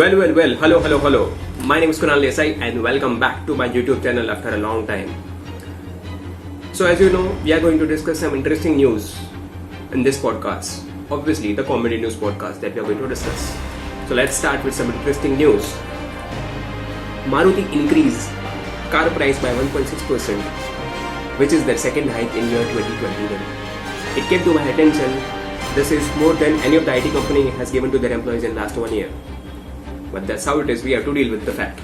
Well. Hello. My name is Kunal Desai and welcome back to my YouTube channel after a long time. So as you know, we are going to discuss some interesting news in this podcast. Obviously, the comedy news podcast that we are going to discuss. So let's start with some interesting news. Maruti increased car price by 1.6%, which is their second hike in year 2021. It came to my attention. This is more than any of the IT company has given to their employees in last 1 year. But that's how it is, we have to deal with the fact.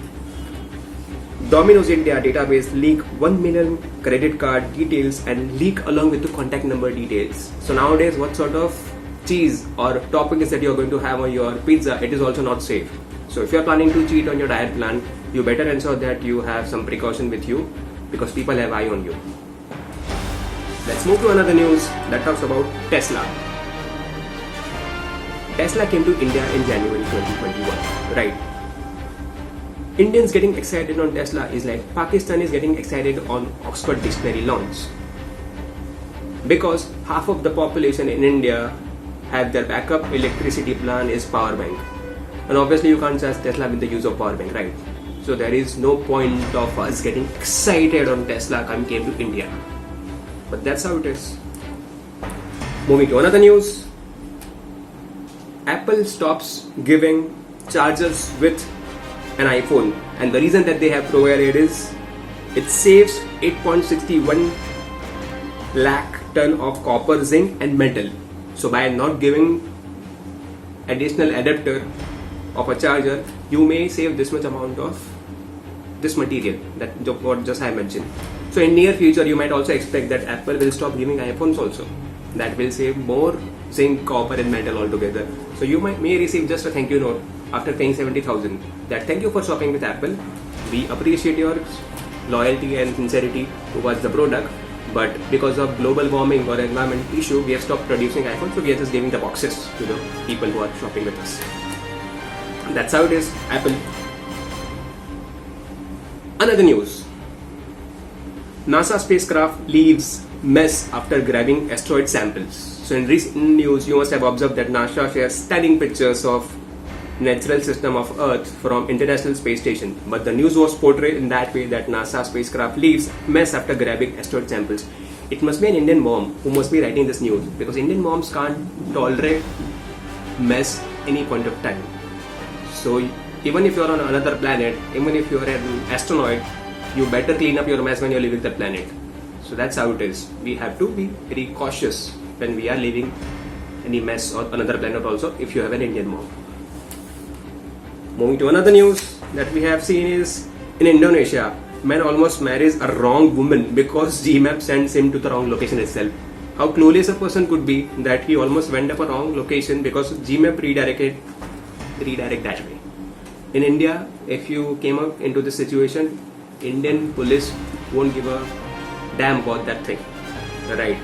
Domino's India database leak 1 million credit card details and leak along with the contact number details. So nowadays what sort of cheese or toppings that you're going to have on your pizza, it is also not safe. So if you're planning to cheat on your diet plan, you better ensure that you have some precaution with you because people have eye on you. Let's move to another news that talks about Tesla. Tesla came to India in January 2021, right? Indians getting excited on Tesla is like Pakistan is getting excited on Oxford Dictionary launch. Because half of the population in India have their backup electricity plan is power bank. And obviously you can't just Tesla with the use of power bank, right? So there is no point of us getting excited on Tesla came to India. But that's how it is. Moving to another news. Apple stops giving chargers with an iPhone, and the reason that they have provided is it saves 8.61 lakh ton of copper, zinc and metal. So by not giving additional adapter of a charger, you may save this much amount of this material that what just I mentioned. So in near future you might also expect that Apple will stop giving iPhones also. That will save more zinc, copper and metal altogether. So you may receive just a thank you note after paying 70,000. That thank you for shopping with Apple. We appreciate your loyalty and sincerity towards the product. But because of global warming or environment issue, we have stopped producing iPhones. So we are just giving the boxes to the people who are shopping with us. That's how it is, Apple. Another news. NASA spacecraft leaves mess after grabbing asteroid samples. So in recent news, you must have observed that NASA shares stunning pictures of natural system of Earth from International Space Station. But the news was portrayed in that way that NASA spacecraft leaves mess after grabbing asteroid samples. It must be an Indian mom who must be writing this news because Indian moms can't tolerate mess any point of time. So even if you're on another planet, even if you're an astronaut, you better clean up your mess when you're leaving the planet. So that's how it is. We have to be very cautious when we are leaving any mess on another planet also if you have an Indian mom. Moving to another news that we have seen is in Indonesia, man almost marries a wrong woman because GMAP sends him to the wrong location itself. How clueless a person could be that he almost went up a wrong location because GMAP redirect that way. In India, if you came up into this situation, Indian police won't give a damn about that thing, right?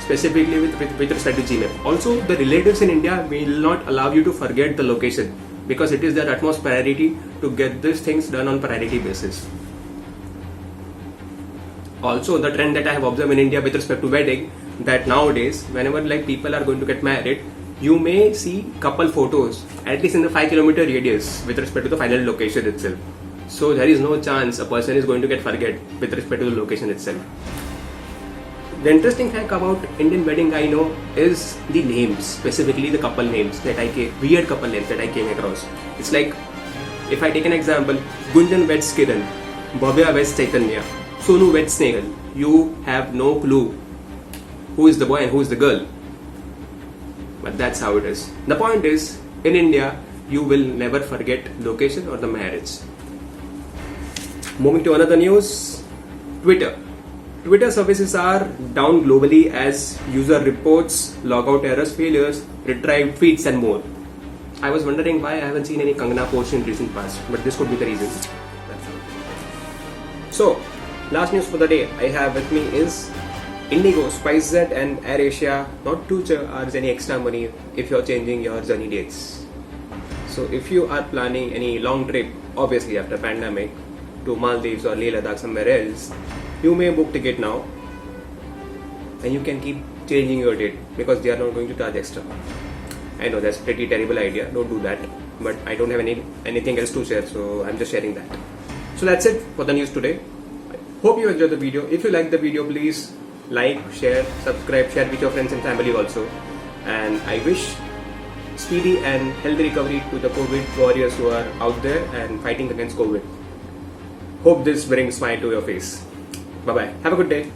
Specifically with respect to GMAP. Also, the relatives in India will not allow you to forget the location because it is their utmost priority to get these things done on priority basis. Also, the trend that I have observed in India with respect to wedding, that nowadays, whenever like people are going to get married, you may see couple photos at least in the 5-kilometer radius with respect to the final location itself. So there is no chance a person is going to get forget with respect to the location itself. The interesting fact about Indian wedding I know is the names, specifically the couple names that weird couple names that I came across. It's like, if I take an example, Gunjan weds Kiran, Bhavya weds Chaitanya, Sonu weds Snehal. You have no clue who is the boy and who is the girl. But that's how it is. The point is, in India, you will never forget location or the marriage. Moving to another news, Twitter. Twitter services are down globally as user reports, logout errors, failures, retrieved tweets and more. I was wondering why I haven't seen any Kangana posts in recent past, but this could be the reason. So, last news for the day I have with me is Indigo, SpiceJet and AirAsia not to charge any extra money if you're changing your journey dates. So if you are planning any long trip, obviously after pandemic, to Maldives or Leh Ladakh somewhere else, you may book ticket now and you can keep changing your date because they are not going to charge extra. I know that's pretty terrible idea, don't do that. but I don't have anything else to share, so I'm just sharing that. So that's it for the news today. Hope you enjoyed the video. If you like the video, please like, share, subscribe, share with your friends and family also. And I wish speedy and healthy recovery to the COVID warriors who are out there and fighting against COVID. Hope this brings smile to your face. Bye bye. Have a good day.